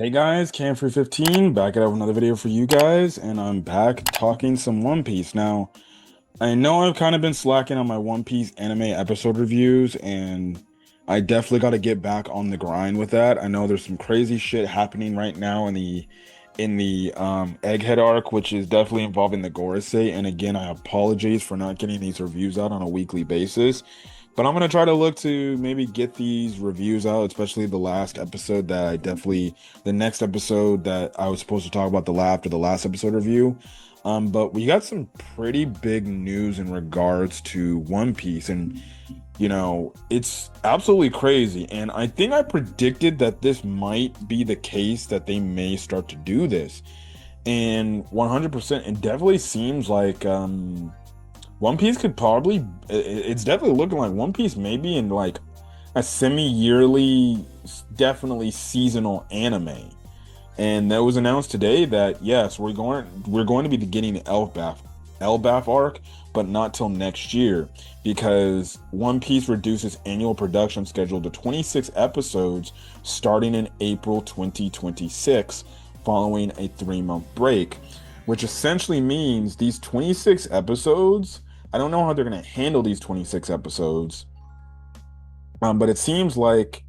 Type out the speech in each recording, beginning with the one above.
Hey guys, Cam315 back at another video for you guys, and I'm back talking some One Piece. Now, I know I've kind of been slacking on my One Piece anime episode reviews, and I definitely got to get back on the grind with that. I know there's some crazy shit happening right now in the Egghead arc, which is definitely involving the Gorosei. And again, I apologize for not getting these reviews out on a weekly basis. But I'm gonna try to look to maybe get these reviews out, especially the last episode that the next episode that I was supposed to talk about after the last episode review. But we got some pretty big news in regards to One Piece, and it's absolutely crazy. And I think I predicted that this might be the case, that they may start to do this. And 100%, it definitely seems like One Piece could probably, it's definitely looking like One Piece maybe in like a semi-yearly, definitely seasonal anime. And that was announced today that yes, we're going to be getting the Elbaf arc, but not till next year because One Piece reduces annual production schedule to 26 episodes starting in April 2026, following a 3-month break, which essentially means these 26 episodes. I don't know how they're going to handle these 26 episodes, but it seems like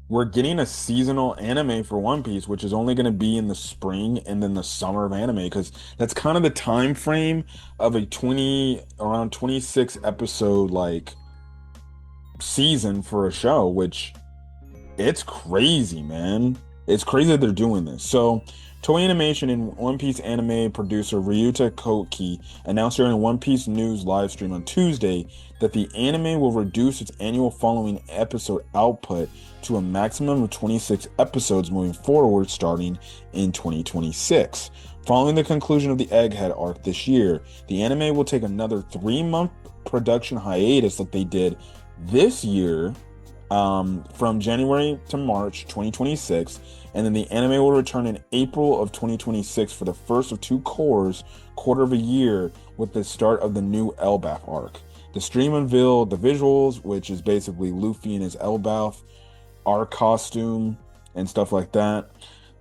we're getting a seasonal anime for One Piece, which is only going to be in the spring and then the summer of anime, because that's kind of the time frame of a 20 around 26 episode like season for a show, which it's crazy, man. It's crazy that they're doing this. So, Toei Animation and One Piece anime producer Ryuta Koki announced during a One Piece news live stream on Tuesday that the anime will reduce its annual following episode output to a maximum of 26 episodes moving forward starting in 2026. Following the conclusion of the Egghead arc this year, the anime will take another 3-month production hiatus like they did this year, from January to March 2026, and then the anime will return in April of 2026 for the first of two quarter of a year, with the start of the new Elbaf arc. The stream unveiled the visuals, which is basically Luffy in his Elbaf arc costume and stuff like that.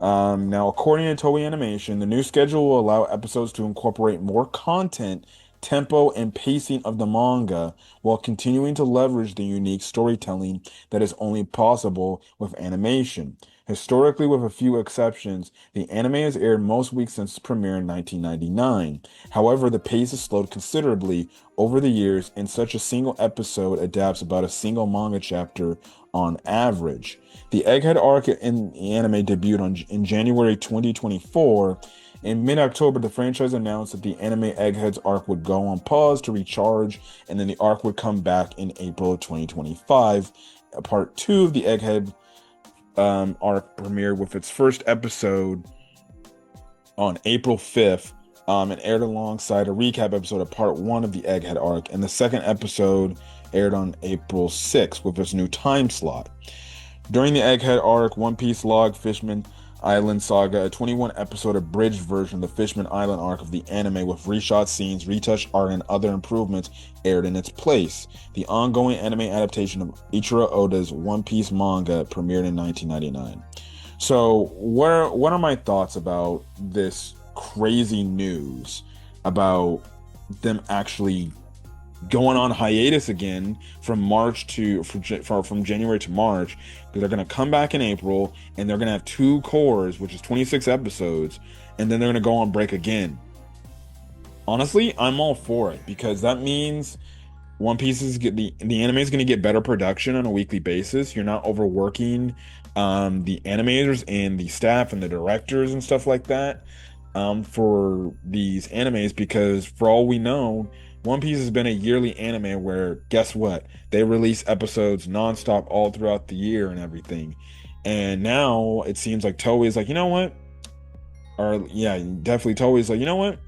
Now, according to Toei Animation, the new schedule will allow episodes to incorporate more content, tempo, and pacing of the manga while continuing to leverage the unique storytelling that is only possible with animation. Historically, with a few exceptions, the anime has aired most weeks since its premiere in 1999. However, the pace has slowed considerably over the years, and such a single episode adapts about a single manga chapter on average. The Egghead arc in the anime debuted in January 2024. In mid-October, the franchise announced that the anime Eggheads arc would go on pause to recharge, and then the arc would come back in April of 2025. Part 2 of the Egghead arc premiered with its first episode on April 5th, and aired alongside a recap episode of Part 1 of the Egghead arc, and the second episode aired on April 6th with its new time slot. During the Egghead arc, One Piece Log Fishman Island Saga, a 21 episode abridged version of the Fishman Island arc of the anime with reshot scenes, retouched art, and other improvements aired in its place. The ongoing anime adaptation of Ichiro Oda's One Piece manga premiered in 1999. So, what are my thoughts about this crazy news about them actually going on hiatus again from January to March, because they're going to come back in April and they're going to have two cores, which is 26 episodes, and then they're going to go on break again. Honestly, I'm all for it because that means One Piece the anime is going to get better production on a weekly basis. You're not overworking the animators and the staff and the directors and stuff like that, for these animes, because for all we know, One Piece has been a yearly anime where, guess what? They release episodes nonstop all throughout the year and everything. And now it seems like Toei is like, you know what? Or yeah, definitely Toei is like, you know what?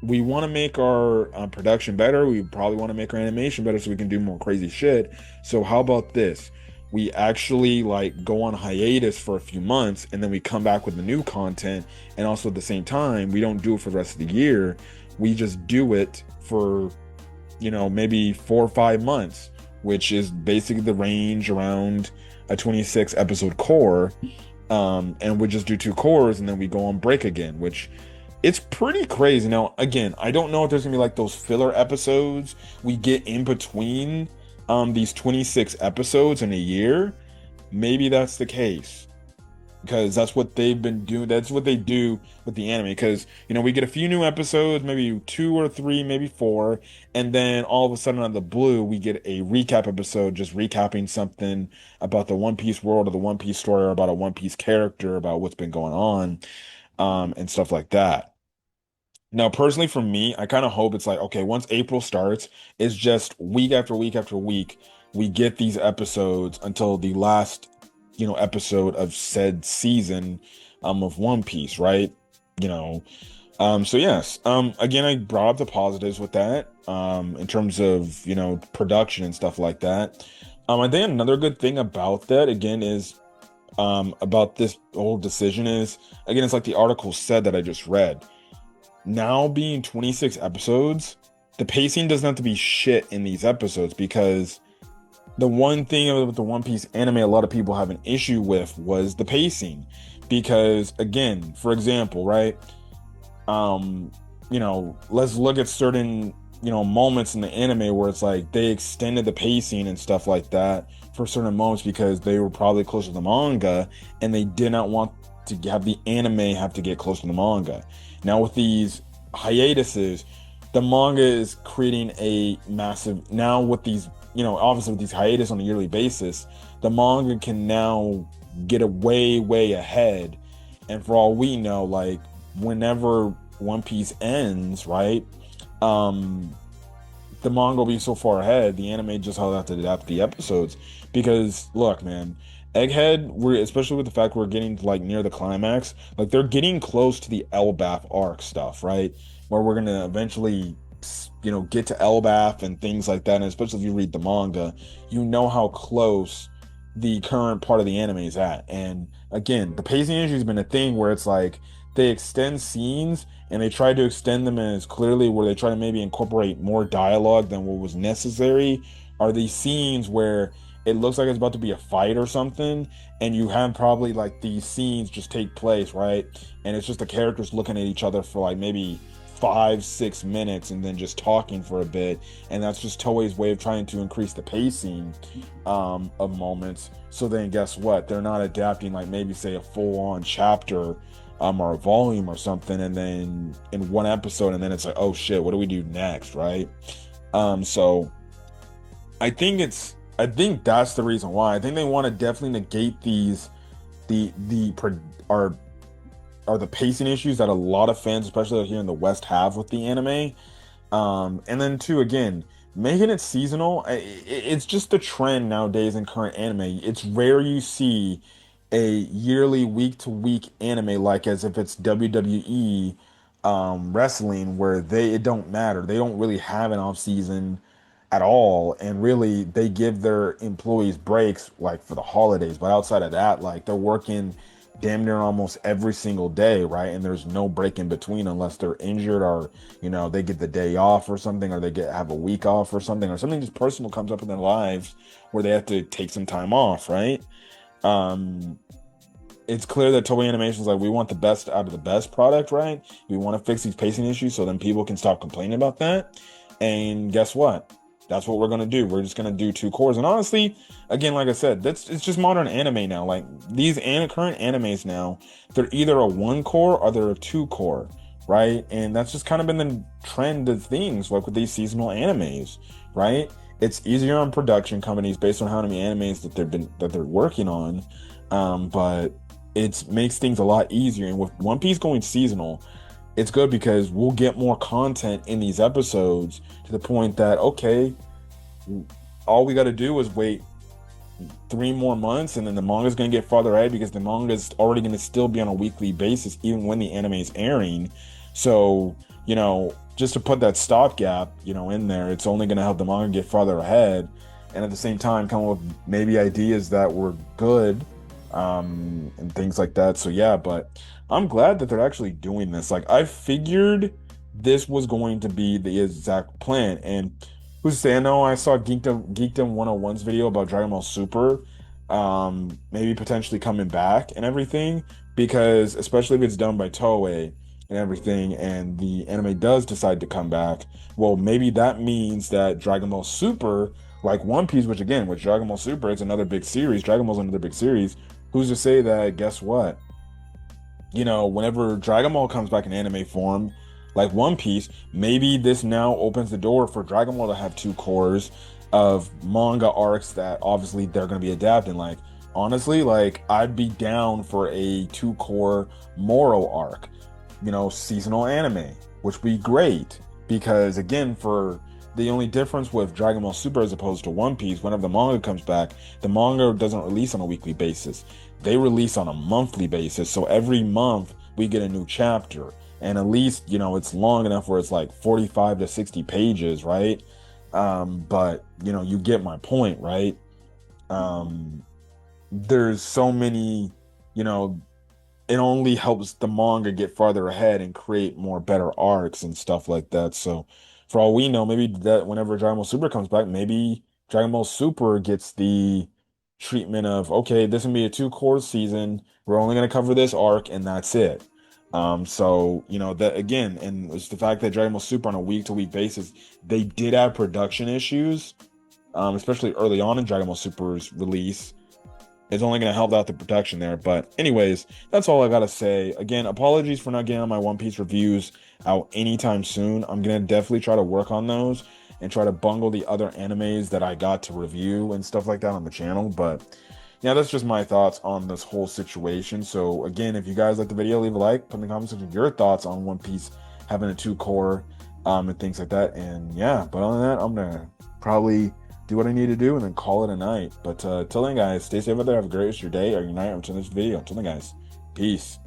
We want to make our production better. We probably want to make our animation better so we can do more crazy shit. So how about this? We actually like go on hiatus for a few months, and then we come back with the new content. And also at the same time, we don't do it for the rest of the year. We just do it for, maybe 4 or 5 months, which is basically the range around a 26 episode core. and we just do two cores and then we go on break again, which it's pretty crazy. Now, again, I don't know if there's gonna be like those filler episodes we get in between these 26 episodes in a year. Maybe that's the case because that's what they've been doing. That's what they do with the anime. Because, we get a few new episodes, maybe two or three, maybe four, and then all of a sudden, out of the blue, we get a recap episode just recapping something about the One Piece world or the One Piece story or about a One Piece character, about what's been going on, and stuff like that. Now, personally, for me, I kind of hope it's like, okay, once April starts, it's just week after week after week, we get these episodes until the last, episode of said season, of One Piece, right? You know, so yes, again, I brought up the positives with that, in terms of, production and stuff like that. I think another good thing about that, again, is, about this whole decision is, again, it's like the article said that I just read now being 26 episodes, the pacing doesn't have to be shit in these episodes because the one thing with the One Piece anime a lot of people have an issue with was the pacing. Because again, for example, right? Let's look at certain, moments in the anime where it's like they extended the pacing and stuff like that for certain moments because they were probably close to the manga and they did not want to have the anime have to get close to the manga. Now with these hiatuses, the manga is creating a massive now with these, obviously with these hiatus on a yearly basis, the manga can now get a way ahead. And for all we know, like whenever One Piece ends, right? The manga will be so far ahead, the anime just will have to adapt the episodes. Because look, man, Egghead, we're especially with the fact we're getting like near the climax, like they're getting close to the Elbaf arc stuff, right? Where we're gonna eventually, get to Elbaf and things like that. And especially if you read the manga, you know how close the current part of the anime is at. And again, the pacing issue has been a thing where it's like they extend scenes and they try to extend them as clearly where they try to maybe incorporate more dialogue than what was necessary. Are these scenes where it looks like it's about to be a fight or something, and you have probably like these scenes just take place, right? And it's just the characters looking at each other for like maybe 5 6 minutes and then just talking for a bit, and that's just Toei's way of trying to increase the pacing, of moments. So then guess what, they're not adapting like maybe say a full-on chapter, or a volume or something, and then in one episode, and then it's like, oh shit, what do we do next, right? So I think that's the reason why. I think they want to definitely negate these are the pacing issues that a lot of fans, especially here in the West, have with the anime. And then two, again, making it seasonal, it's just a trend nowadays in current anime. It's rare you see a yearly week to week anime like as if it's WWE, wrestling, where it don't matter. They don't really have an off season at all, and really they give their employees breaks like for the holidays. But outside of that, like they're working damn near almost every single day, right? And there's no break in between unless they're injured or, they get the day off or something, or they have a week off or something just personal comes up in their lives where they have to take some time off, right? Um, it's clear that Toei Animation is like, we want the best out of the best product, right? We want to fix these pacing issues so then people can stop complaining about that. And guess what? That's what we're gonna do. We're just gonna do two cores. And honestly, again, like I said, it's just modern anime now. Like these current animes now, they're either a one core or they're a two core, right? And that's just kind of been the trend of things, like with these seasonal animes, right? It's easier on production companies based on how many animes that they're working on, but it makes things a lot easier. And with One Piece going seasonal, it's good because we'll get more content in these episodes to the point that, okay, all we got to do is wait 3 more months and then the manga is going to get farther ahead because the manga is already going to still be on a weekly basis even when the anime is airing. So, just to put that stopgap, in there, it's only going to help the manga get farther ahead, and at the same time come up with maybe ideas that were good, and things like that. So yeah, but I'm glad that they're actually doing this. Like I figured this was going to be the exact plan. And who's to say? I know I saw Geekdom 101's video about Dragon Ball Super. maybe potentially coming back and everything, because especially if it's done by Toei and everything, and the anime does decide to come back, well, maybe that means that Dragon Ball Super, like One Piece, which again, with Dragon Ball Super, it's another big series. Dragon Ball's another big series. Who's to say that, guess what? Whenever Dragon Ball comes back in anime form, like One Piece, maybe this now opens the door for Dragon Ball to have two cores of manga arcs that obviously they're going to be adapting. Like, honestly, like I'd be down for a two core Moro arc, seasonal anime, which would be great because, again, for the only difference with Dragon Ball Super as opposed to One Piece, whenever the manga comes back, the manga doesn't release on a weekly basis. They release on a monthly basis. So every month we get a new chapter. And at least, it's long enough where it's like 45 to 60 pages, right? But you get my point, right? Um, there's so many, you know, it only helps the manga get farther ahead and create more better arcs and stuff like that. So for all we know, maybe that whenever Dragon Ball Super comes back, maybe Dragon Ball Super gets the treatment of, okay, this will be a two core season. We're only going to cover this arc and that's it. So that again, and it's the fact that Dragon Ball Super on a week to week basis, they did have production issues, especially early on in Dragon Ball Super's release. It's only going to help out the production there. But anyways, that's all I got to say. Again, apologies for not getting on my One Piece reviews out anytime soon. I'm going to definitely try to work on those and try to bungle the other animes that I got to review and stuff like that on the channel. But yeah, that's just my thoughts on this whole situation. So again, if you guys like the video, leave a like, put in the comment section your thoughts on One Piece having a two core and things like that. And yeah, but other than that, I'm going to probably do what I need to do and then call it a night. But till then, guys, stay safe out there. Have a great rest of your day or your night until this video. Until then, guys, peace.